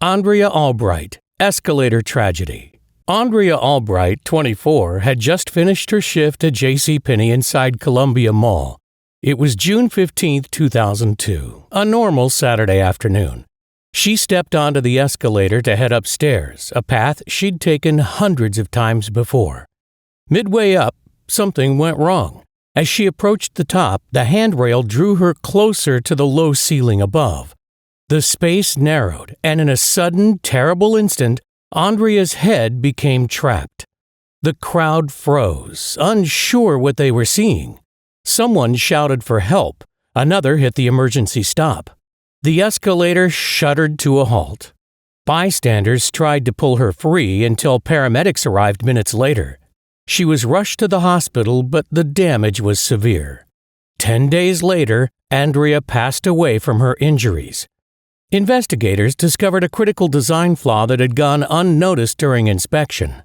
Andrea Albright, Escalator Tragedy. Andrea Albright, 24, had just finished her shift at JCPenney inside Columbia Mall. It was June 15, 2002, a normal Saturday afternoon. She stepped onto the escalator to head upstairs, a path she'd taken hundreds of times before. Midway up, something went wrong. As she approached the top, the handrail drew her closer to the low ceiling above. The space narrowed, and in a sudden, terrible instant, Andrea's head became trapped. The crowd froze, unsure what they were seeing. Someone shouted for help. Another hit the emergency stop. The escalator shuddered to a halt. Bystanders tried to pull her free until paramedics arrived minutes later. She was rushed to the hospital, but the damage was severe. 10 days later, Andrea passed away from her injuries. Investigators discovered a critical design flaw that had gone unnoticed during inspection.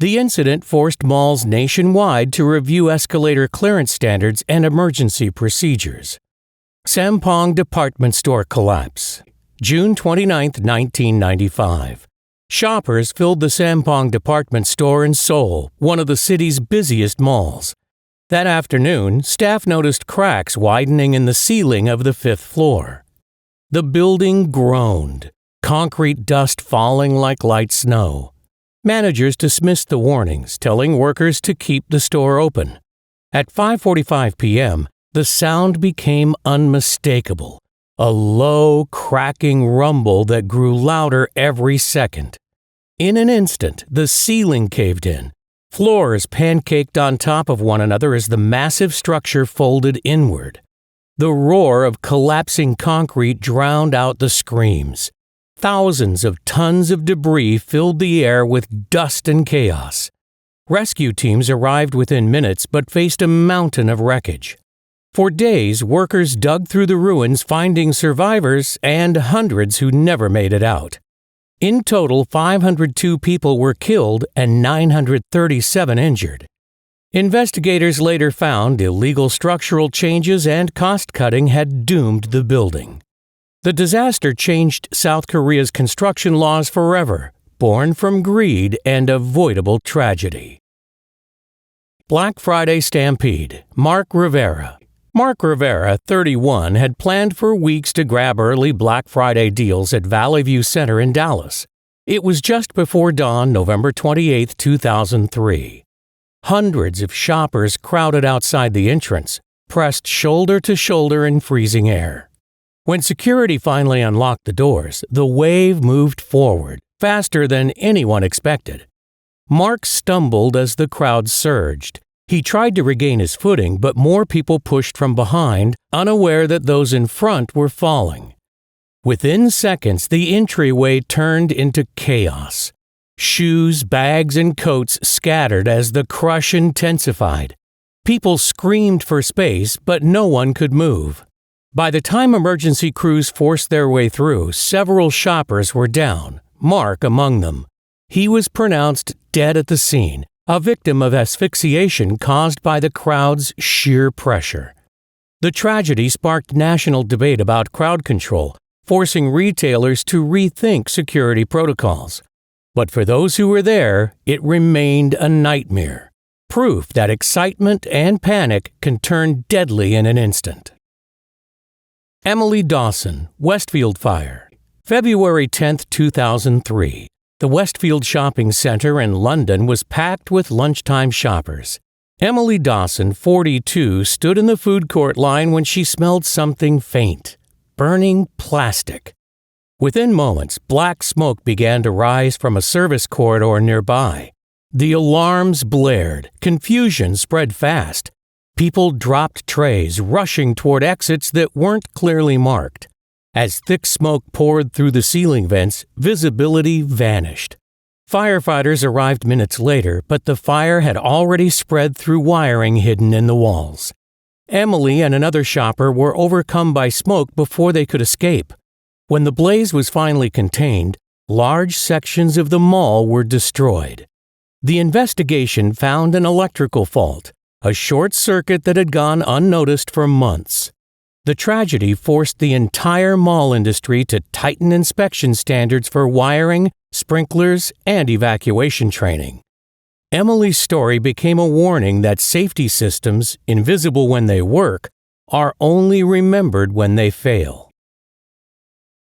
The incident forced malls nationwide to review escalator clearance standards and emergency procedures. Sampoong department store collapse. June 29, 1995. Shoppers filled the Sampoong department store in Seoul, one of the city's busiest malls. That afternoon, staff noticed cracks widening in the ceiling of the 5th floor. The building groaned, concrete dust falling like light snow. Managers dismissed the warnings, telling workers to keep the store open. At 5:45 p.m., the sound became unmistakable, a low, cracking rumble that grew louder every second. In an instant, the ceiling caved in. Floors pancaked on top of one another as the massive structure folded inward. The roar of collapsing concrete drowned out the screams. Thousands of tons of debris filled the air with dust and chaos. Rescue teams arrived within minutes but faced a mountain of wreckage. For days, workers dug through the ruins finding survivors and hundreds who never made it out. In total, 502 people were killed and 937 injured. Investigators later found illegal structural changes and cost-cutting had doomed the building. The disaster changed South Korea's construction laws forever, born from greed and avoidable tragedy. Black Friday Stampede. Mark Rivera. Mark Rivera, 31, had planned for weeks to grab early Black Friday deals at Valley View Center in Dallas. It was just before dawn, November 28, 2003. Hundreds of shoppers crowded outside the entrance, pressed shoulder to shoulder in freezing air. When security finally unlocked the doors, the wave moved forward, faster than anyone expected. Mark stumbled as the crowd surged. He tried to regain his footing, but more people pushed from behind, unaware that those in front were falling. Within seconds, the entryway turned into chaos. Shoes, bags, and coats scattered as the crush intensified. People screamed for space, but no one could move. By the time emergency crews forced their way through, several shoppers were down, Mark among them. He was pronounced dead at the scene, a victim of asphyxiation caused by the crowd's sheer pressure. The tragedy sparked national debate about crowd control, forcing retailers to rethink security protocols. But for those who were there, it remained a nightmare, proof that excitement and panic can turn deadly in an instant. Emily Dawson, Westfield fire. February 10, 2003. The Westfield shopping center in London was packed with lunchtime shoppers. Emily Dawson, 42, stood in the food court line when she smelled something faint, burning plastic. Within moments, black smoke began to rise from a service corridor nearby. The alarms blared. Confusion spread fast. People dropped trays, rushing toward exits that weren't clearly marked. As thick smoke poured through the ceiling vents, visibility vanished. Firefighters arrived minutes later, but the fire had already spread through wiring hidden in the walls. Emily and another shopper were overcome by smoke before they could escape. When the blaze was finally contained, large sections of the mall were destroyed. The investigation found an electrical fault, a short circuit that had gone unnoticed for months. The tragedy forced the entire mall industry to tighten inspection standards for wiring, sprinklers, and evacuation training. Emily's story became a warning that safety systems, invisible when they work, are only remembered when they fail.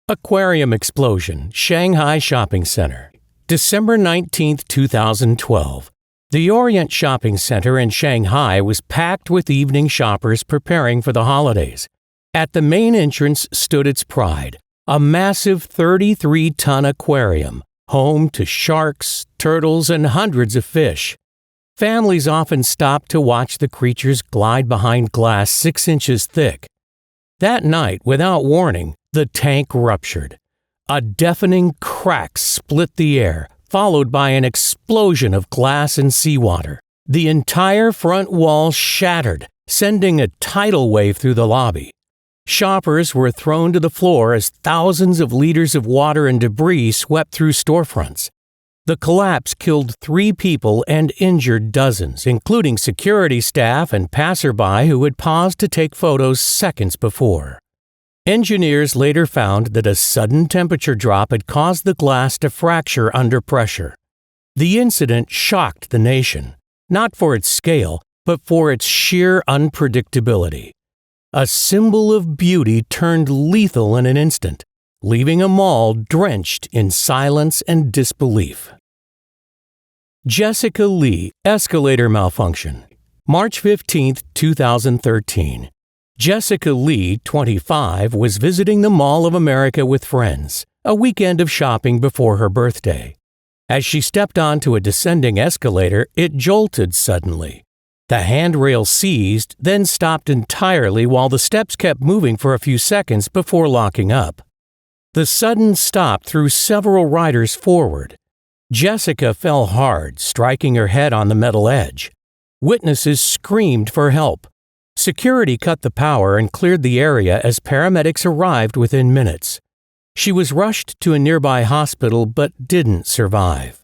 Aquarium Explosion, Shanghai Shopping Center. December 19, 2012. The Orient Shopping Center in Shanghai was packed with evening shoppers preparing for the holidays. At the main entrance stood its pride, a massive 33-ton aquarium, home to sharks, turtles, and hundreds of fish. Families often stopped to watch the creatures glide behind glass 6 inches thick. That night, without warning, the tank ruptured. A deafening crack split the air, followed by an explosion of glass and seawater. The entire front wall shattered, sending a tidal wave through the lobby. Shoppers were thrown to the floor as thousands of liters of water and debris swept through storefronts. The collapse killed 3 people and injured dozens, including security staff and passerby who had paused to take photos seconds before. Engineers later found that a sudden temperature drop had caused the glass to fracture under pressure. The incident shocked the nation, not for its scale, but for its sheer unpredictability. A symbol of beauty turned lethal in an instant, leaving a mall drenched in silence and disbelief. Jessica Lee, Escalator Malfunction. March 15, 2013. Jessica Lee, 25, was visiting the Mall of America with friends, a weekend of shopping before her birthday. As she stepped onto a descending escalator, it jolted suddenly. The handrail seized, then stopped entirely while the steps kept moving for a few seconds before locking up. The sudden stop threw several riders forward. Jessica fell hard, striking her head on the metal edge. Witnesses screamed for help. Security cut the power and cleared the area as paramedics arrived within minutes. She was rushed to a nearby hospital but didn't survive.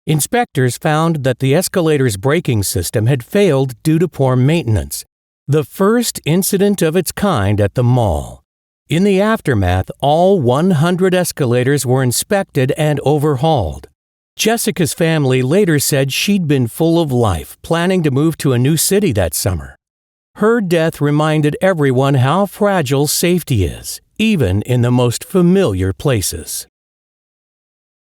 Inspectors found that the escalator's braking system had failed due to poor maintenance, the first incident of its kind at the mall. In the aftermath, all 100 escalators were inspected and overhauled. Jessica's family later said she'd been full of life, planning to move to a new city that summer. Her death reminded everyone how fragile safety is, even in the most familiar places.